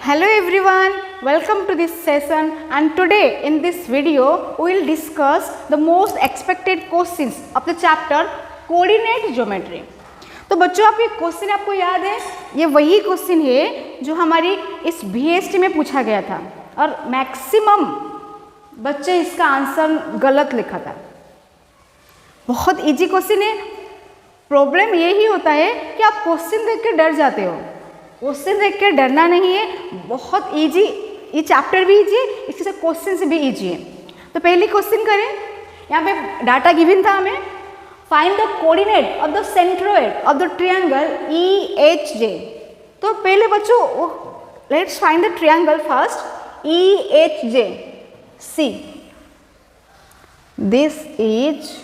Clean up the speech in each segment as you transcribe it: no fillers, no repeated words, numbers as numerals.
Hello everyone, welcome to this session and today in this video we will discuss the most expected questions of the chapter coordinate geometry. तो बच्चों आप ये question आपको याद है, ये वही क्वेश्चन है जो हमारी इस VST में पूछा गया था और मैक्सिमम बच्चे इसका आंसर गलत लिखा था। बहुत इजी क्वेश्चन है। प्रॉब्लम यही होता है कि आप क्वेश्चन देख के डर जाते हो। क्वेश्चन देख के डरना नहीं है, बहुत इजी, ये चैप्टर भी इजी है, इसके साथ क्वेश्चन से भी इजी है। तो पहले क्वेश्चन करें, यहाँ पे डाटा गिवन था हमें, find the coordinate of the centroid of the triangle EHJ। तो पहले बच्चों let's find the triangle first EHJ। See this is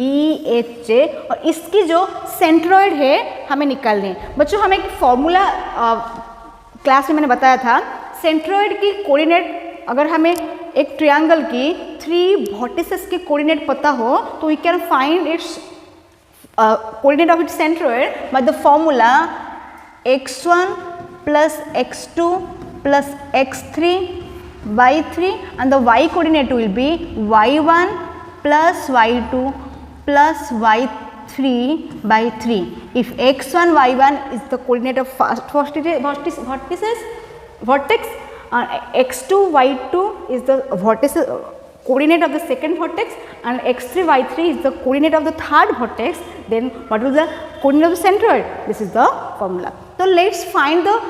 EHJ और इसकी जो सेंट्रोइड है हमें निकालनी है। बच्चों हमें एक फॉर्मूला क्लास में मैंने बताया था, सेंट्रोइड की कोऑर्डिनेट अगर हमें एक ट्रायंगल की 3 वर्टिसेस के कोऑर्डिनेट पता हो तो we can find its coordinate of its centroid by the formula x1 plus x2 plus x3 by 3 and the y coordinate will be y1 plus y2 plus y3 by 3. If x1 y1 is the coordinate of first vertex, x2 y2 is the coordinate of the second vertex and x3 y3 is the coordinate of the third vertex, then what is the coordinate of the centroid? This is the formula. So let's find the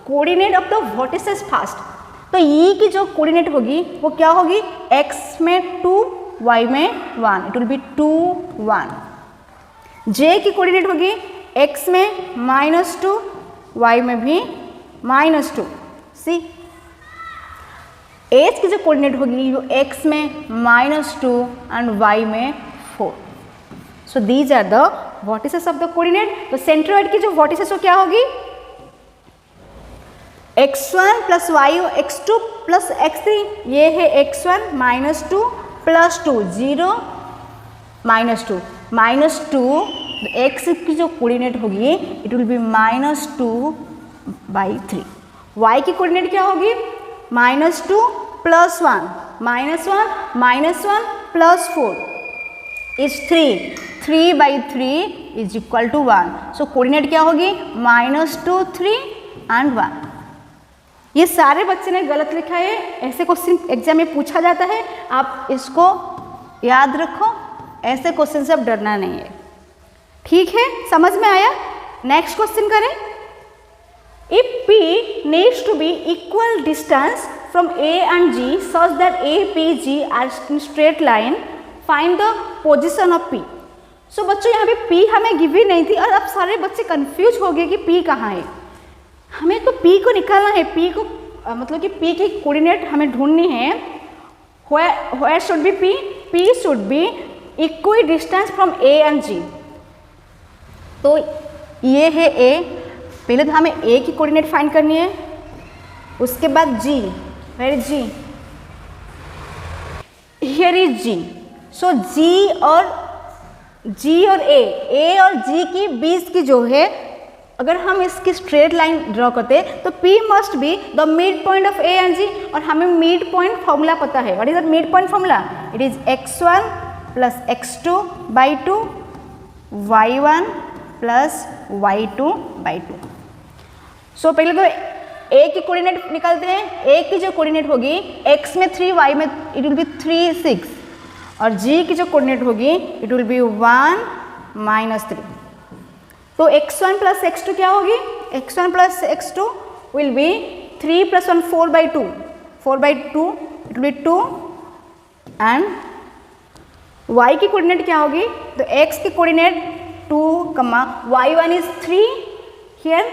coordinate of the vertices first. तो E की जो coordinate होगी वो क्या होगी, x में 2 y में 1, it will be 2 1। J की कोऑर्डिनेट होगी x में -2 y में भी -2। सी H की जो कोऑर्डिनेट होगी वो x में -2 एंड y में 4। So these are the vertices of the coordinate. तो सेंट्रोइड की जो वर्टिसेस वो क्या होगी, x1 plus y x2 plus x3, ये है x1 -2 प्लस 2 0 -2 -2 x की जो कोऑर्डिनेट होगी it will be -2 by 3। y की कोऑर्डिनेट क्या होगी, -2 plus 1 -1 plus 4 is 3 by 3 is equal to 1। So coordinate क्या होगी, -2 3 एंड 1। ये सारे बच्चे ने गलत लिखा है, ऐसे क्वेश्चन एग्जाम में पूछा जाता है, आप इसको याद रखो, ऐसे क्वेश्चन से अब डरना नहीं है। ठीक है, समझ में आया। नेक्स्ट क्वेश्चन करें। If P needs to be equal distance from A and G such that A, P, G are in straight line, find the position of P। सो बच्चों यहाँ पे P हमें गिवी नहीं थी और अब सारे बच्चे कंफ्यूज हो गए कि P कहाँ है। हमें तो P को निकालना है, P को मतलब कि P की कोऑर्डिनेट हमें ढूंढनी है। where should be P? P should be equidistant from A and G। तो ये है A, पहले तो हमें A की कोऑर्डिनेट फाइंड करनी है, उसके बाद G, where is G? Here is G। so G और A और G की बीच की जो है, अगर हम इसकी स्ट्रेट लाइन ड्रॉ करते हैं तो P must be the mid point of A and G और हमें मिड पॉइंट फॉर्मूला पता है। What is the mid point formula, it is x1 plus x2 by 2 y1 plus y2 by 2। सो पहले तो A की कोऑर्डिनेट निकालते हैं। A की जो कोऑर्डिनेट होगी x में 3 y में इट विल बी 3 6 और G की जो कोऑर्डिनेट होगी इट विल बी 1 -3। तो x1 प्लस x2 क्या होगी, x1 plus x2 will be 3 plus 1 4 by 2 it will be 2 and y की कोऑर्डिनेट क्या होगी, तो x की coordinate 2 y1 is 3, here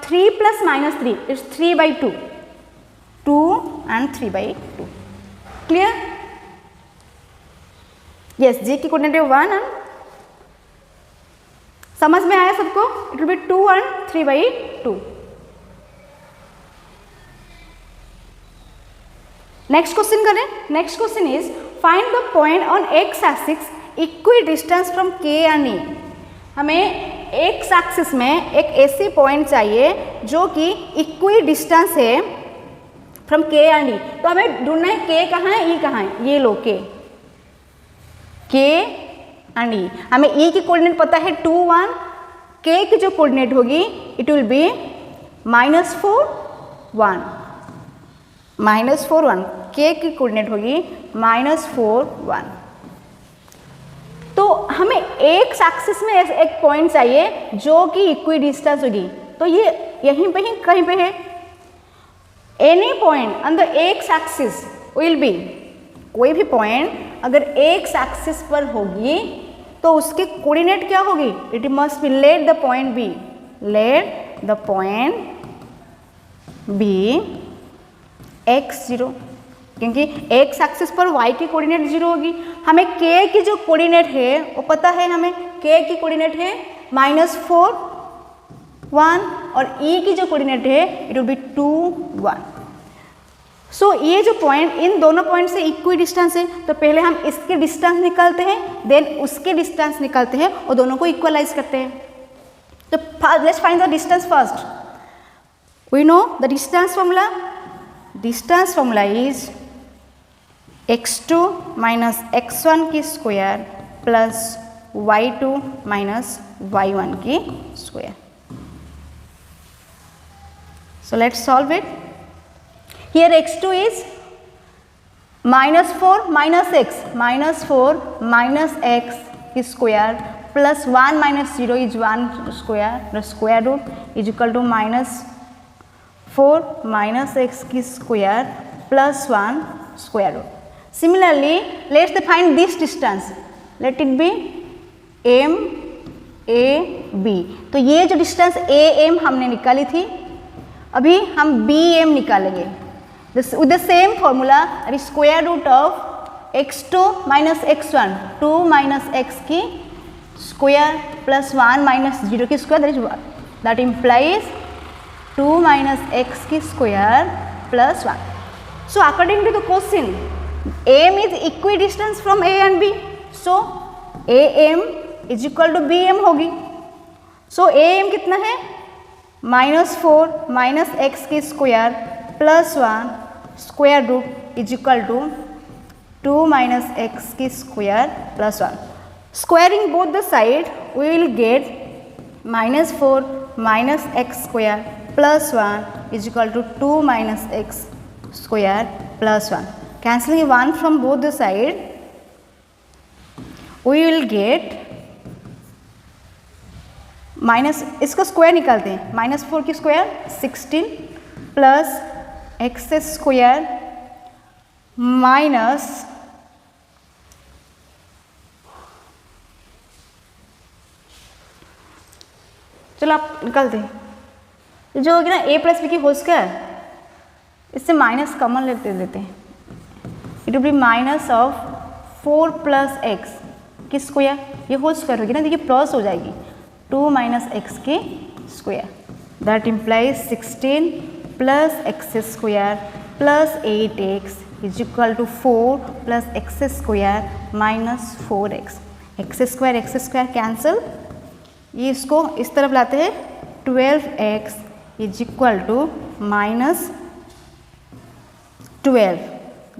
3 plus -3 is 3 by 2 and 3 by 2। Clear? Yes, g की coordinate 1 and समझ में आया सबको, it will be 2 and 3 by 2। Next question करें। Next question is find the point on x axis equi distance from K and E। हमें x axis में एक ऐसी पॉइंट चाहिए जो कि इक्वी डिस्टेंस है फ्रॉम के एंड ई। तो हमें ढूंढना है के कहाँ है, ई कहाँ है। ये लो के एंड ई, हमें ई की कोऑर्डिनेट पता है 2 1, के की जो कोऑर्डिनेट होगी इट विल बी -4 1, -4 1, के की कोऑर्डिनेट होगी -4 1। तो हमें एक्स एक्सिस में एक पॉइंट चाहिए जो कि इक्वी डिस्टेंस होगी। तो ये यहीं पे ही कहीं पे है। Any point on the x axis will be, कोई भी पॉइंट अगर एक्स एक्सिस पर होगी तो उसकी कोऑर्डिनेट क्या होगी, it must be let the point B, let the point B x0, क्योंकि x एक्सिस पर y की कोऑर्डिनेट 0 होगी। हमें k की जो कोऑर्डिनेट है वो पता है, हमें k की कोऑर्डिनेट है -4 1 और e की जो कोऑर्डिनेट है इट विल बी 2 1। सो ये जो पॉइंट, इन दोनों पॉइंट से इक्वी डिस्टेंस है, तो पहले हम इसके डिस्टेंस निकालते हैं, देन उसके डिस्टेंस निकालते हैं और दोनों को इक्वलाइज करते हैं। तो let's find the distance first. We know the distance formula, distance formula is x2 minus x1 की square plus y2 minus y1 की square. So let's solve it. Here x2 is -4 minus x, -4 minus x square plus 1 minus 0 is 1 square, the square root is equal to -4 minus x square plus 1 square root. Similarly, let's find this distance. Let it be m a b. तो ये जो distance a m हमने निकाली थी, अभी हम b m निकालेंगे with the same formula, that is square root of x2 minus x1, 2 minus x की square plus 1 minus 0 की square, that implies 2 minus x की square plus 1. So according to the question, am is equidistance from a and b, so am is equal to bm होगी। so am कितना है, -4 minus x की square plus 1 square root is equal to 2 minus x की square plus 1. Squaring both the side we will get -4 minus x square plus 1 is equal to 2 minus x square plus 1. Cancelling 1 from both the side we will get minus, इसको square निकालते हैं, -4 की square 16 plus x square minus चलो आप निकालते हैं, जो होगी ना a प्लस बी की होल स्क्वायर, इससे माइनस कॉमन लेते हैं, it will be minus of 4 plus x की स्क्वायर, ये होल स्क्वायर होगी ना, देखिए प्लस हो जाएगी 2 माइनस एक्स की square, that implies 16 plus x square plus 8x is equal to 4 plus x square minus 4x, x square cancel, ये इसको इस तरफ लाते हैं, 12x is equal to minus 12,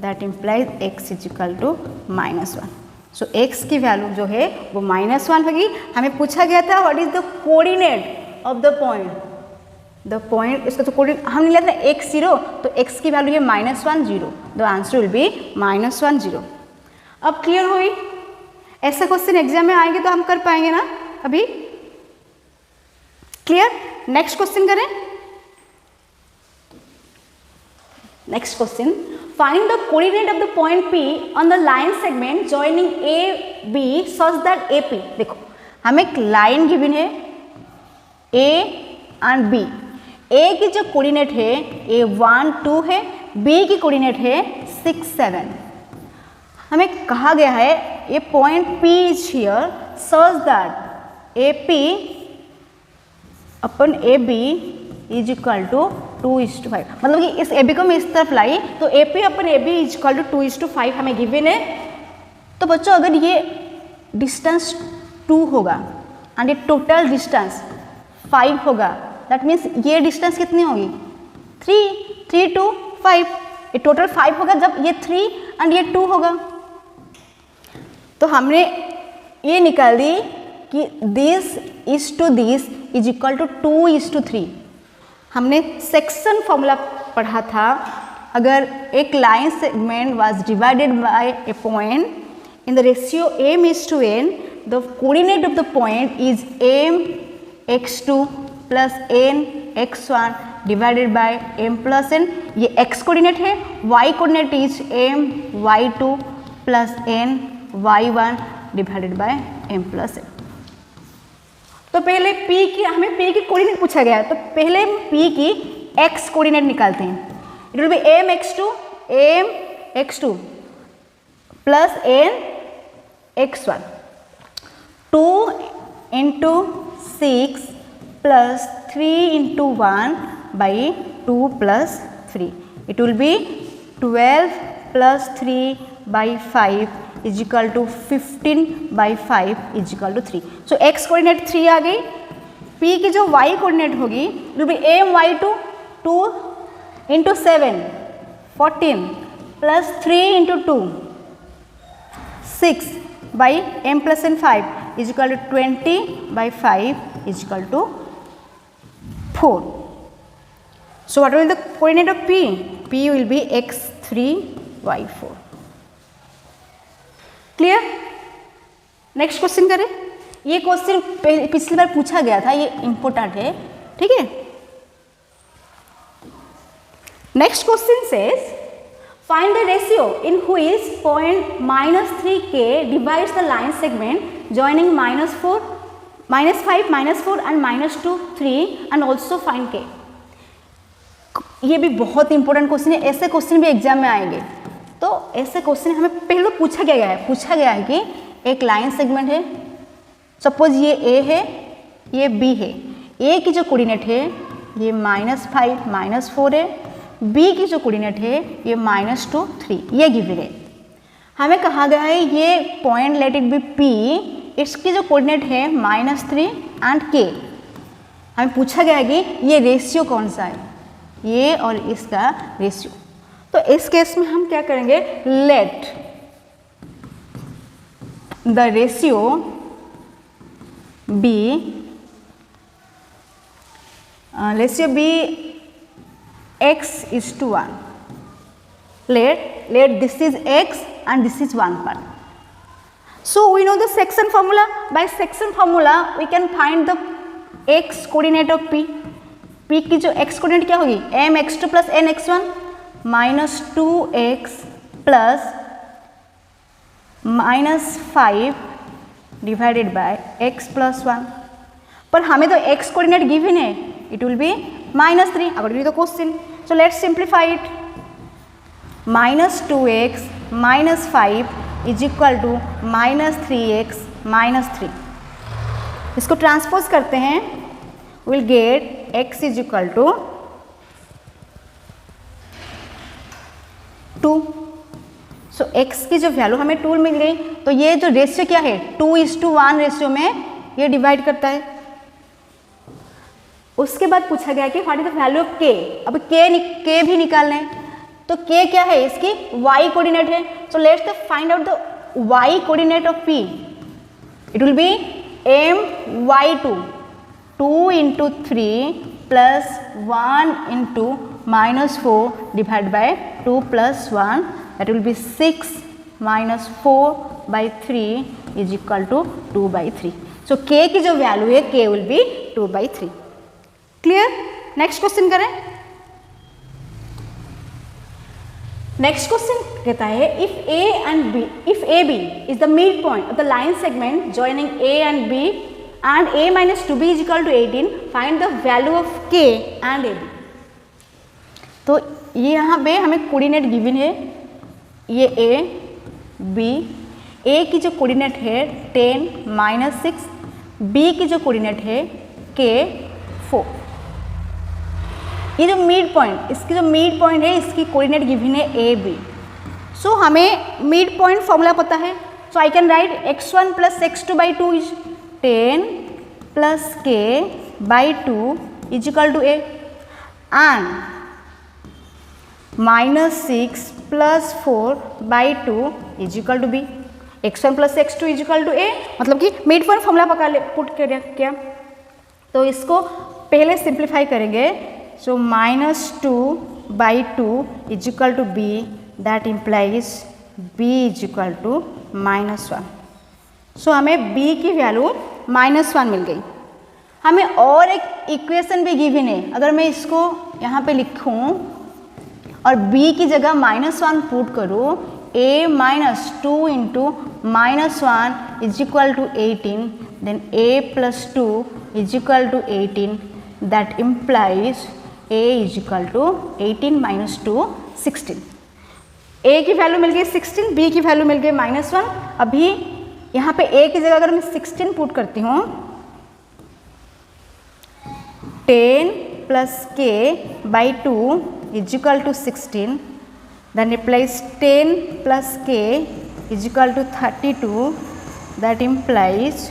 that implies x is equal to -1। So x की value जो है वो -1 होगी। हमें पूछा गया था what is the coordinate of the point, the point, इसका तो कोऑर्डिनेट हमने लिया था x0, तो x की वैल्यू है -1 0, द आंसर विल बी -1 0। अब क्लियर हुई, ऐसा क्वेश्चन एग्जाम में आएंगे तो हम कर पाएंगे ना अभी, क्लियर। नेक्स्ट क्वेश्चन करें, next question, find the coordinate of the point P on the line segment joining AB such that AP, देखो हमें एक लाइन गिवन है A and B, A की जो कोऑर्डिनेट है A 1 2 है, B की कोऑर्डिनेट है 6 7। हमें कहा गया है ये point P is here such that AP upon AB is equal to 2:5, मतलब कि इस AB को मैं इस तरफ लाई तो AP upon AB is equal to 2:5 हमें गिवन है। तो बच्चों अगर ये डिस्टेंस 2 होगा, एंड ये टोटल डिस्टेंस 5 होगा, दैट मीन्स ये डिस्टेंस कितनी होगी 3 to 5, ये टोटल 5 होगा जब ये 3 एंड ये 2 होगा। तो हमने ये निकाल दी कि this is to this is equal to 2:3। हमने सेक्शन फॉर्मूला पढ़ा था, अगर एक line segment was divided by a point in the ratio m is to n, the coordinate of the point is m x2 plus n x1 divided by m plus n। ये x coordinate है, y coordinate is m y2 plus n y1 divided by m plus n। तो पहले p की, हमें p की coordinate पूछा गया है, तो पहले p की x कोऑर्डिनेट निकालते हैं। It will B m x2 plus n x1, 2 into 6 plus 3 into 1 by 2 plus 3. It will be 12 plus 3 by 5 is equal to 15 by 5 is equal to 3. So x coordinate 3 आ गई। p की जो y coordinate होगी it will be m y2 2 into 7 14 plus 3 into 2 6 by m plus n 5 is equal to 20 by 5 is equal to 4. So what will the coordinate of p? p will be x3 y4. Clear? Next question करें। ये question पिछली बार पूछा गया था, ये important है, ठीक है। Next question says find the ratio in which point -3k divides the line segment joining -4, -5, -4 and -2, 3 and also find k। ये भी बहुत इंपॉर्टेंट क्वेश्चन है, ऐसे क्वेश्चन भी एग्जाम में आएंगे। तो ऐसे क्वेश्चन हमें पहले पूछा गया है कि एक लाइन सेगमेंट है, सपोज ये a है, ये b है। a की जो कोऑर्डिनेट है ये -5 -4 है, b की जो कोऑर्डिनेट है ये -2 3, ये गिवन है। हमें कहा गया है ये point let it be p, इसकी जो कोऑर्डिनेट है -3 एंड k। हमें पूछा गया है कि ये रेशियो कौन सा है, ये और इसका रेशियो। तो इस केस में हम क्या करेंगे, let the ratio be x is to 1. Let this is x and this is one part. So we know the section formula. By section formula we can find the x coordinate of p. p की जो x coordinate क्या होगी, m x2 plus n x1 minus 2x plus -5 divided by x plus 1। पर हमें तो x coordinate given है, it will be -3 according to the question. So let's simplify it. -2x minus 5 is equal to -3x minus 3। इसको transpose करते हैं, we'll get x is equal to 2। So x की जो value हमें 2 मिल गई, तो ये जो रेशियो क्या है 2:1 रेशियो में ये डिवाइड करता है। उसके बाद पूछा गया कि what is the value of k। अब k भी निकालना है, तो k क्या है, इसकी y कोऑर्डिनेट है। So let's find out the y coordinate of p। It will B m y2 2 into 3 plus 1 into -4 divided by 2 plus 1, that will be 6 minus 4 by 3 is equal to 2 by 3। So k की जो value है k will be 2 by 3। Clear? Next question करें। Next question कहता है if AB is the midpoint of the line segment joining A and B and A minus 2B is equal to 18, find the value of K and AB। तो ये यहाँ पे हमें coordinate given है, ये A B, A की जो coordinate है 10 -6, B की जो कोऑर्डिनेट है K 4। ये जो मिड पॉइंट, इसकी जो मिड पॉइंट है इसकी कोऑर्डिनेट गिवन है ए बी। सो हमें मिड पॉइंट फॉर्मूला पता है, so I can write x1 plus x2 by 2 is 10 plus k by 2 is equal to a and -6 plus 4 by 2 is equal to b. x1 plus x2 is equal to a, मतलब कि mid point formula पका ले put कर क्या, तो इसको पहले simplify करेंगे। So -2 by 2 is equal to b, that implies b is equal to -1। So हमें b की वैल्यू -1 मिल गई। हमें और एक इक्वेशन भी गिवन है, अगर मैं इसको यहाँ पे लिखूँ और b की जगह -1 पुट करूँ, a minus 2 into -1 is equal to 18, then a plus 2 is equal to 18, that implies a is equal to 18 minus 2 16। a की वैल्यू मिल गई 16, b की वैल्यू मिल गई -1। अभी यहाँ पे a की जगह अगर मैं 16 पुट करती हूँ, 10 plus k by 2 is equal to 16, then replace 10 plus k is equal to 32, that implies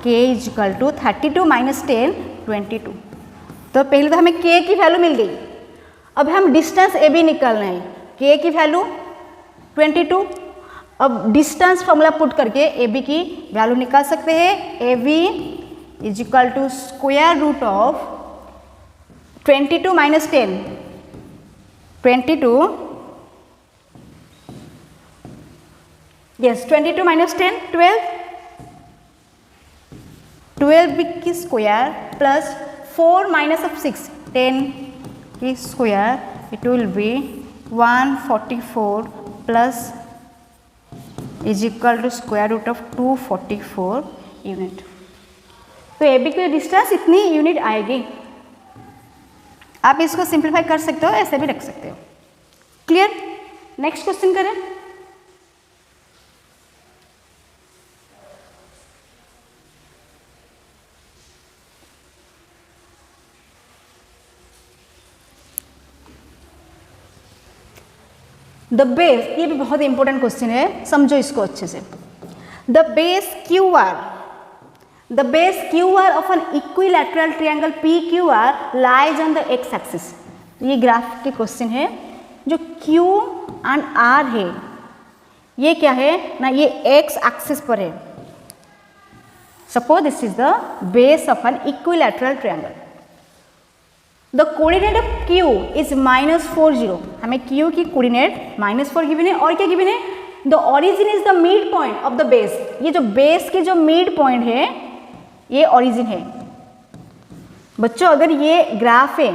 k is equal to 32 minus 10 22। तो पहले तो हमें k की वैल्यू मिल गई। अब हम डिस्टेंस ए बी निकालना है, k की वैल्यू 22। अब डिस्टेंस फॉर्मूला पुट करके ए बी की वैल्यू निकाल सकते हैं। A B is equal to square root of 22 minus 10, 22, yes 22 minus 10 12, 12 की स्क्वायर प्लस 4 माइनस ऑफ 6 10 की square, it will be 144 plus is equal to square root of 244 unit. तो A B की distance इतनी unit आएगी। आप इसको simplify कर सकते हो, ऐसे भी रख सकते हो। क्लियर? नेक्स्ट क्वेश्चन करें। द बेस, ये भी बहुत इंपॉर्टेंट क्वेश्चन है, समझो इसको अच्छे से। The base Q R, the base Q R of an equilateral triangle P Q R lies on the x axis. ये ग्राफ के क्वेश्चन है। जो Q एंड R है, ये क्या है ना, ये एक्स एक्सिस पर है। Suppose this is the base of an equilateral triangle. The coordinate of Q is -4 0। हमें Q की कोऑर्डिनेट -4 गिवन है, और क्या गिवन है, the origin is the mid point of the base. ये जो बेस की जो मिड पॉइंट है, ये ओरिजिन है। बच्चों अगर ये ग्राफ है,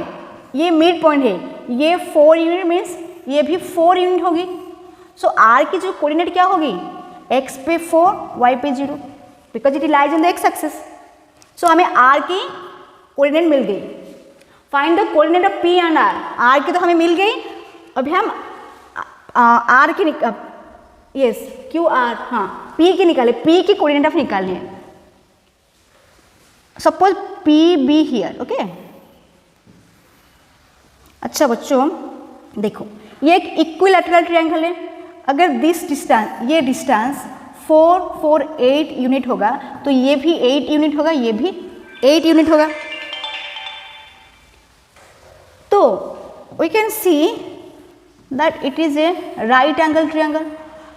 ये मिड पॉइंट है, ये 4 यूनिट मीन्स ये भी 4 यूनिट होगी। सो आर की जो कोऑर्डिनेट क्या होगी, x पे 4 y पे 0, because it lies in the x axis. सो हमें r की कोऑर्डिनेट मिल गई। Find the coordinate of p and r की तो हमें मिल गई। अभी हम r की यस क्यू आर, हाँ p की निकाले, p की कोऑर्डिनेट ऑफ निकालनी है। Suppose p b here, okay. अच्छा बच्चों देखो, ये एक इक्विलैटरल ट्रायंगल है। अगर दिस डिस्टेंस, ये डिस्टेंस 4 4 8 यूनिट होगा, तो ये भी 8 यूनिट होगा, ये भी 8 यूनिट होगा। तो we can see that it is a right angle triangle.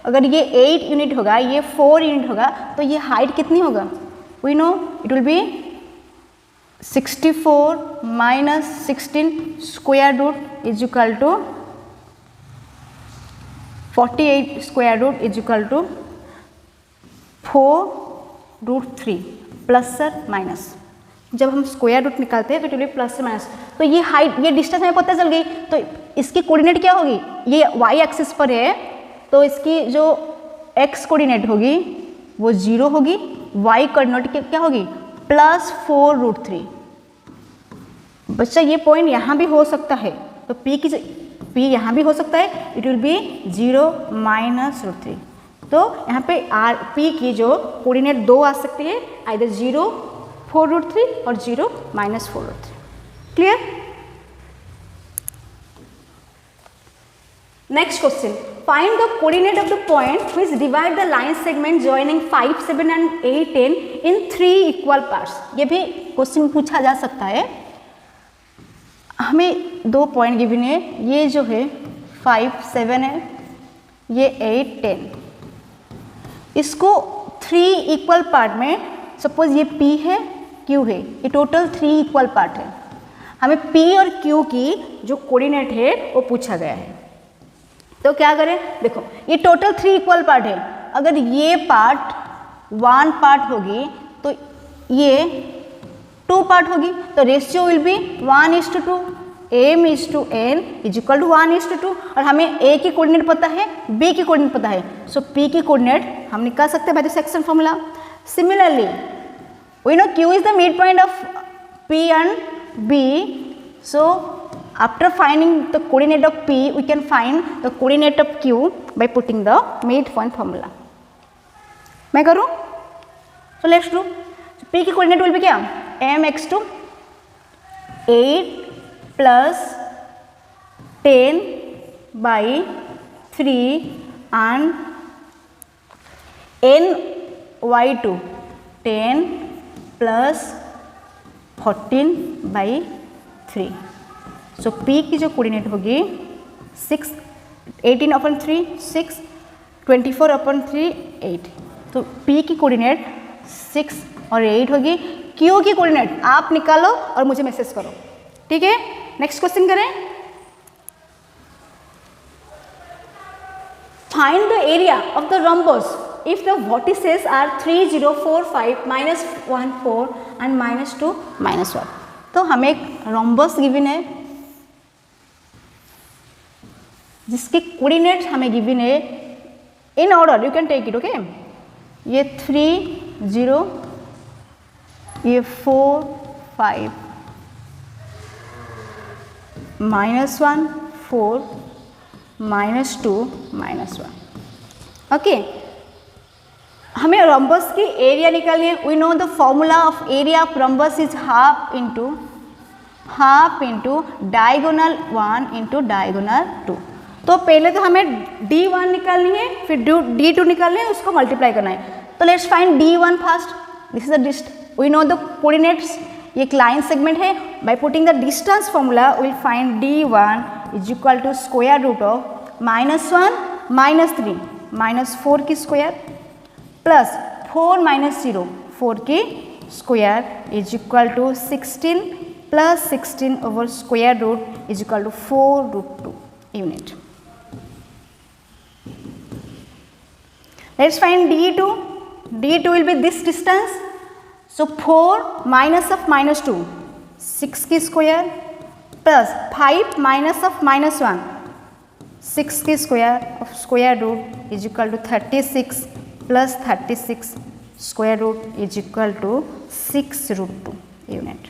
अगर ये 8 यूनिट होगा, ये 4 यूनिट होगा, तो ये हाइट कितनी होगा, we know it will be 64 minus 16 square root is equal to 48 square root is equal to 4√3 plus sir minus. जब हम स्क्वायर रूट निकालते हैं तो it will be plus minus. तो ये हाइट, ये डिस्टेंस हमें पता चल गई। तो इसकी कोऑर्डिनेट क्या होगी, ये वाई एक्सिस पर है, तो इसकी जो एक्स कोऑर्डिनेट होगी वो 0 होगी, वाई कोऑर्डिनेट क्या होगी +4√3। बच्चा ये पॉइंट यहाँ भी हो सकता है, तो P यहाँ भी हो सकता है, इट विल बी 0 -√3। तो यहाँ पे P की जो कोऑर्डिनेट 2 आ सकती है, आइदर 0 4√3 और 0 -4√3। Clear? Next question, find the coordinate of the point which divide the line segment joining 5, 7 and 8, 10 in 3 equal parts. ये भी क्वेश्चन पूछा जा सकता है। हमें 2 पॉइंट गिवन है, ये जो है 5, 7 है, ये 8, 10। इसको 3 इक्वल पार्ट में, सपोज ये P है, Q है, ये टोटल 3 इक्वल पार्ट है। हमें P और Q की जो कोऑर्डिनेट है वो पूछा गया है। तो क्या करें, देखो ये टोटल 3 इक्वल पार्ट है। अगर ये पार्ट 1 पार्ट होगी तो ये 2 पार्ट होगी, तो ratio will be 1:2, m:n is equal to 1:2। और हमें A की कोऑर्डिनेट पता है, B की कोऑर्डिनेट पता है, सो P की कोऑर्डिनेट हम निकाल सकते हैं by the section formula. Similarly we know Q is the mid point of P and B, so after finding the coordinate of P we can find the coordinate of Q by putting the midpoint formula। मैं करूँ, so let's do। P की coordinate will be क्या, mx2 8 plus 10 by 3 and ny2 10 plus 14 by 3। So P की जो coordinate होगी 6, 18/3 6, 24/3 8। तो P की coordinate 6 और 8 होगी। Q की कोऑर्डिनेट आप निकालो और मुझे मैसेज करो, ठीक है। नेक्स्ट क्वेश्चन करें। Find the area of the rhombus if the vertices are 3, 0, 4, 5, -1, 4 and -2, -1। तो हमें एक rhombus गिवन है जिसकी कोऑर्डिनेट हमें गिवन है in order, you can take it, okay. ये 3, 0, ये 4, 5, -1, 4, -2, -1, ओके। हमें rhombus की एरिया निकालनी है। We know the formula of area of rhombus is half into diagonal 1 into diagonal 2। तो पहले तो हमें D1 निकालनी है, फिर D2 निकालनी है, उसको मल्टीप्लाई करना है। तो let's find D1 first. This is the distance, we know the coordinates, ये एक लाइन सेगमेंट है। By putting the distance formula will find D1 is equal to square root of -1 -3 -4 की स्क्वायर प्लस 4 -0 4 की square is equal to 16 plus 16 over square root is equal to 4√2 unit. Let's find D2. D2 will be this distance. So 4 minus of -2 6 की square plus 5 minus of -1 6 की square of square root is equal to 36 plus 36 square root is equal to 6√2 unit.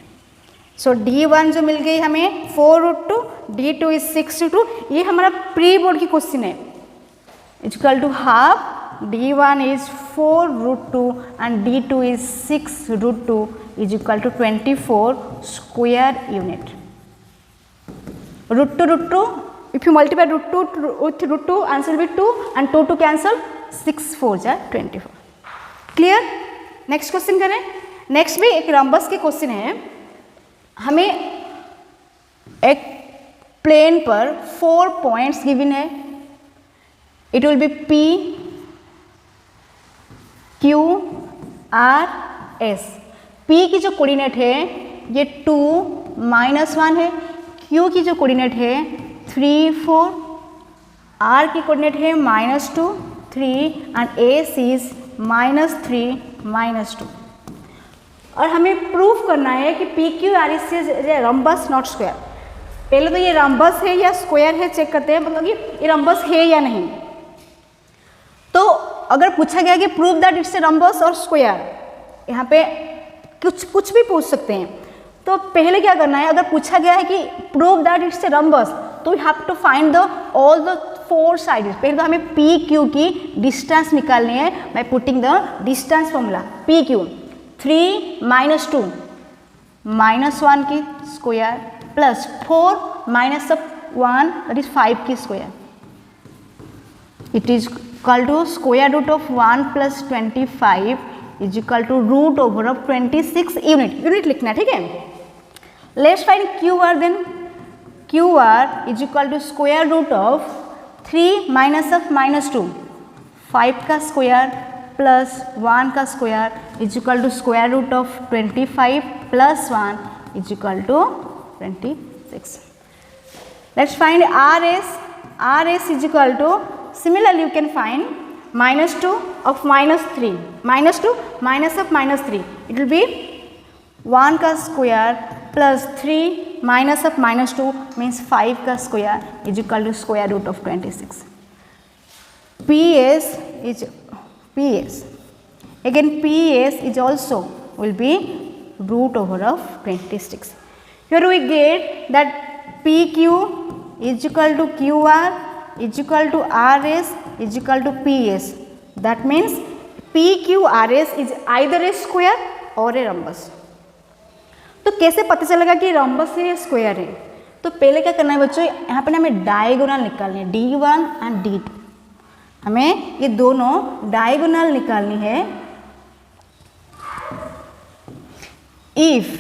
So D1 जो मिल गई हमें 4√2, D2 is 6√2। ये हमारा pre board की question है। Is equal to half D1 is 4√2 and D2 is 6√2 is equal to 24 square unit. √2, if you multiply √2 with √2, answer will be 2 and 2 cancel, 6 4 are 24. Clear? Next question करें। Next भी एक rhombus के question है। हमें एक plane पर 4 points given है। It will B P, Q, R, S। P की जो कोऑर्डिनेट है ये 2, -1 है। Q की जो कोऑर्डिनेट है 3, 4, R की कोऑर्डिनेट है -2, 3 एंड S इज -3, -2। और हमें प्रूफ करना है कि PQRS is rhombus not square. पहले तो ये रम्बस है या स्क्वायर है चेक करते हैं, मतलब कि ये रम्बस है या नहीं। तो अगर पूछा गया कि prove that it's a rhombus और स्क्वायर, यहाँ पे कुछ भी पूछ सकते हैं। तो पहले क्या करना है, अगर पूछा गया है कि prove that it's a rhombus, तो we have to find the all the 4 sides. पहले तो हमें PQ की डिस्टेंस निकालनी है by putting the distance formula. PQ 3 -2 -1 की स्क्वायर प्लस 4 -1 दैट इज 5 की square it is equal to square root of 1 plus 25 is equal to root over of 26 unit लिखना है, ठीक है। Let's find Q R then. Q R is equal to square root of 3 minus of -2, 5 का square plus 1 का square is equal to square root of 25 plus 1 is equal to 26. Let's find RS. RS is equal to, similarly you can find -2 of -3, -2 minus of -3, it will be 1 का square plus 3 minus of -2 means 5 का square is equal to square root of 26. PS is PS. Again PS is also will be root over of 26. Here we get that PQ is equal to QR is equal to RS is equal to PS. That means PQRS is either a square or a rhombus. तो कैसे पता चलेगा कि rhombus है या square है? तो पहले क्या करना है बच्चों, यहाँ पे हमें डायगोनल निकालनी है, D1 एंड D2. हमें ये दोनों डायगोनल निकालनी है. If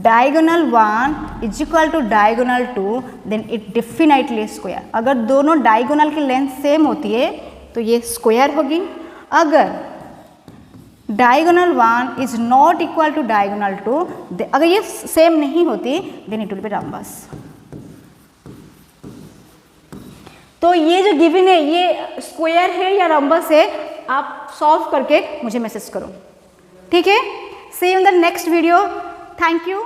diagonal 1 is equal to diagonal 2 then it definitely square. अगर दोनों डायगोनल की लेंथ सेम होती है तो ये स्क्वायर होगी. अगर diagonal 1 is not equal to diagonal 2, अगर ये सेम नहीं होती then it will be rhombus. तो ये जो गिवन है ये स्क्वायर है या रॉम्बस है, आप सॉल्व करके मुझे मैसेज करो, ठीक है. See you in the next video. Thank you.